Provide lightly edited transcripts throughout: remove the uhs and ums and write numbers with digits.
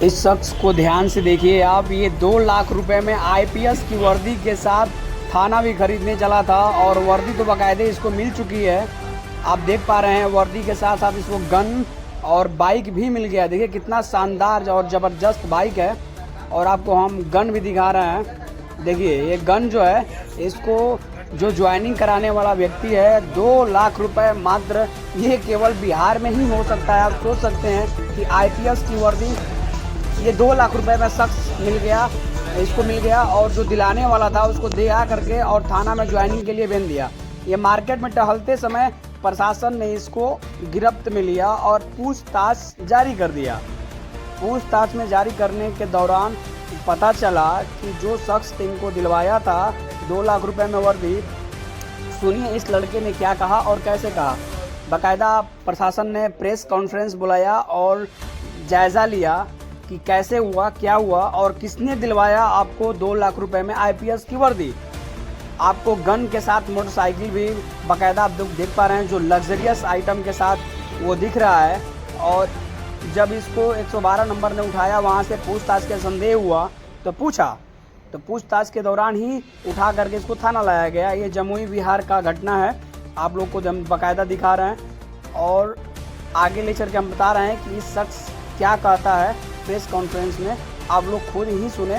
इस शख्स को ध्यान से देखिए आप, ये 2 लाख रुपए में आईपीएस की वर्दी के साथ थाना भी खरीदने चला था और वर्दी तो बाकायदे इसको मिल चुकी है। आप देख पा रहे हैं वर्दी के साथ साथ इसको गन और बाइक भी मिल गया। देखिए कितना शानदार और ज़बरदस्त बाइक है और आपको हम गन भी दिखा रहे हैं। देखिए ये गन जो है, इसको जो ज्वाइनिंग कराने वाला व्यक्ति है 2 लाख रुपए मात्र, ये केवल बिहार में ही हो सकता है। आप सोच सकते हैं कि आईपीएस की वर्दी ये 2 लाख रुपए में शख्स मिल गया, इसको मिल गया और जो दिलाने वाला था उसको दिया करके और थाना में ज्वाइनिंग के लिए भेज दिया। ये मार्केट में टहलते समय प्रशासन ने इसको गिरफ्त में लिया और पूछताछ जारी कर दिया। पूछताछ में जारी करने के दौरान पता चला कि जो शख्स इनको दिलवाया था 2 लाख रुपए में वर्दी, सुनिए इस लड़के ने क्या कहा और कैसे कहा। बाकायदा प्रशासन ने प्रेस कॉन्फ्रेंस बुलाया और जायज़ा लिया कि कैसे हुआ, क्या हुआ और किसने दिलवाया आपको 2 लाख रुपए में आईपीएस की वर्दी। आपको गन के साथ मोटरसाइकिल भी बाकायदा आप देख पा रहे हैं, जो लग्जरियस आइटम के साथ वो दिख रहा है। और जब इसको 112 नंबर ने उठाया, वहाँ से पूछताछ के संदेह हुआ तो पूछा, तो पूछताछ के दौरान ही उठा करके इसको थाना लाया गया। ये जमुई बिहार का घटना है, आप लोग को हम बाकायदा दिखा रहे हैं और आगे ले चल के हम बता रहे हैं कि इस शख्स क्या कहता है प्रेस कॉन्फ्रेंस में। आप लोग खुद ही सुने,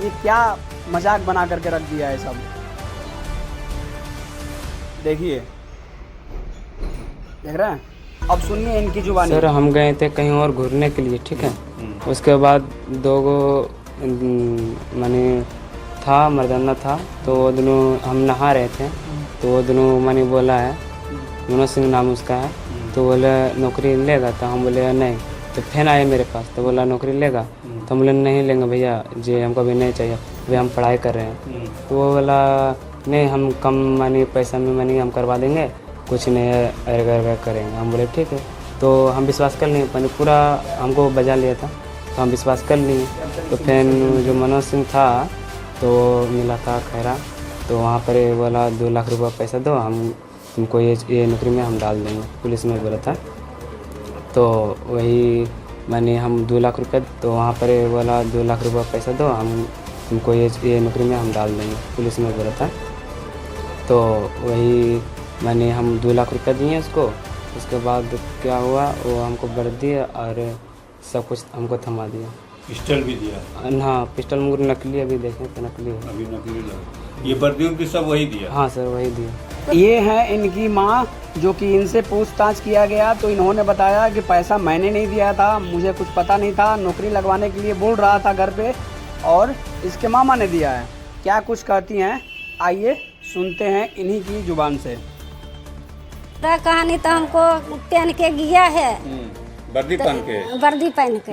ये क्या मजाक बना करके रख दिया है सब। देखिए, देख रहे हैं, अब सुनिए इनकी जुबानी। सर हम गए थे कहीं और घूमने के लिए, ठीक है। उसके बाद 2 माने था मर्दाना था, तो वो दोनों हम नहा रहे थे, तो वो दोनों माने बोला है, मनोज सिंह नाम उसका है, तो बोले नौकरी लेगा, तो हम बोले नहीं। तो फिर आए मेरे पास तो बोला नौकरी लेगा, तो हम बोले नहीं लेंगे भैया जी, हमको अभी नहीं चाहिए, अभी हम पढ़ाई कर रहे हैं। तो वो बोला नहीं, हम कम मानी पैसा में मानी हम करवा देंगे, कुछ नहीं अगर करेंगे। हम बोले ठीक है। तो हम विश्वास कर लिए, मैंने पूरा हमको बजा लिया था, तो हम विश्वास कर लिए। तो फिर जो मनोज सिंह था तो मिला था खैरा, तो वहाँ पर बोला 2 लाख रुपये पैसा दो, हम तुमको ये नौकरी में हम डाल देंगे, पुलिस में बोला था। तो वही मैंने हम 2 लाख रुपये, तो वहाँ पर बोला 2 लाख रुपये पैसा दो, हम तुमको ये नौकरी में हम डाल देंगे, पुलिस में बोला था। तो वही मैंने हम 2 लाख रुपये दिए उसको। उसके बाद क्या हुआ, वो हमको बढ़ दिया और सब कुछ हमको थमा दिया। पिस्टल भी दिया? हाँ पिस्टल मुझे नकली अभी देखें तो नकली है। अभी नकली लगा। ये वर्दियों की सब वही दिया? हाँ सर वही दिया। ये है इनकी माँ, जो कि इनसे पूछताछ किया गया तो इन्होंने बताया कि पैसा मैंने नहीं दिया था, मुझे कुछ पता नहीं था, नौकरी लगवाने के लिए बोल रहा था घर पे और इसके मामा ने दिया है। क्या कुछ कहती हैं, आइए सुनते हैं इन्हीं की जुबान से। कहानी तो हमको पहन के गया है, वर्दी पहन के? वर्दी पहन के।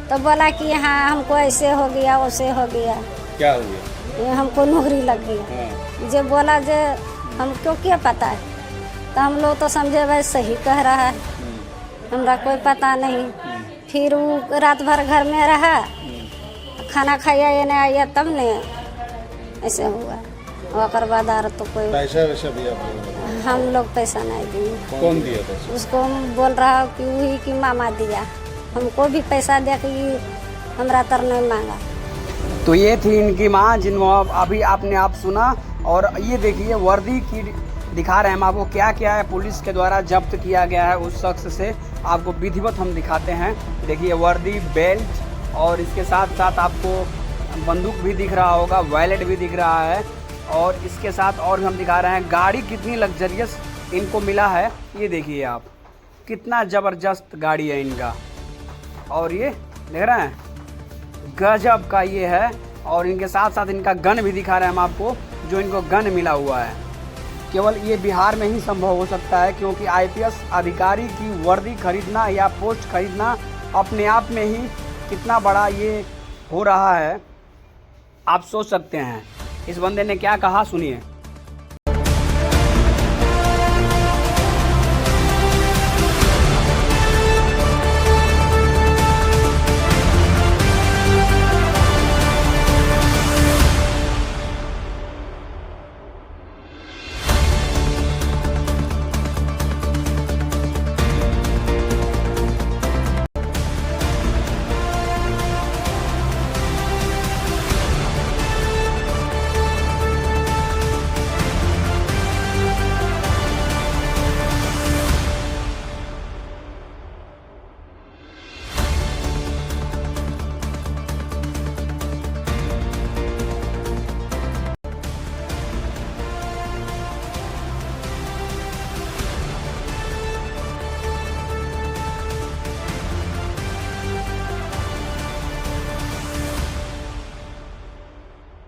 तो बोला कि हाँ हमको ऐसे हो गया वैसे हो गया। क्या हो गया? ये हमको नौकरी लग गई। जो बोला जो हमको क्या पता है, तो हम लोग तो समझे भाई सही कह रहा है, हमरा कोई पता नहीं। फिर वो रात भर घर में रहा, खाना खाया ये नहीं आया, तब ने ऐसे हुआ। और बाद तो कोई पैसा वैसा भी हम लोग पैसा नहीं दिए। कौन दिया पैसा? उसको बोल रहा कि वही की मामा दिया, हमको भी पैसा दे कि हमरा तर नहीं मांगा। तो ये थी इनकी माँ, जिनको अभी आपने आप सुना। और ये देखिए वर्दी की दिखा रहे हैं हम आपको, क्या क्या है पुलिस के द्वारा जब्त किया गया है उस शख्स से, आपको विधिवत हम दिखाते हैं। देखिए वर्दी, बेल्ट और इसके साथ साथ आपको बंदूक भी दिख रहा होगा, वॉलेट भी दिख रहा है और इसके साथ और भी हम दिखा रहे हैं। गाड़ी कितनी लग्जरियस इनको मिला है, ये देखिए आप, कितना ज़बरदस्त गाड़ी है इनका। और ये देख रहे हैं, गजब का ये है। और इनके साथ साथ इनका गन भी दिखा रहे हैं हम आपको, जो इनको गन मिला हुआ है। केवल ये बिहार में ही संभव हो सकता है, क्योंकि आईपीएस अधिकारी की वर्दी खरीदना या पोस्ट खरीदना अपने आप में ही कितना बड़ा ये हो रहा है, आप सोच सकते हैं। इस बंदे ने क्या कहा, सुनिए।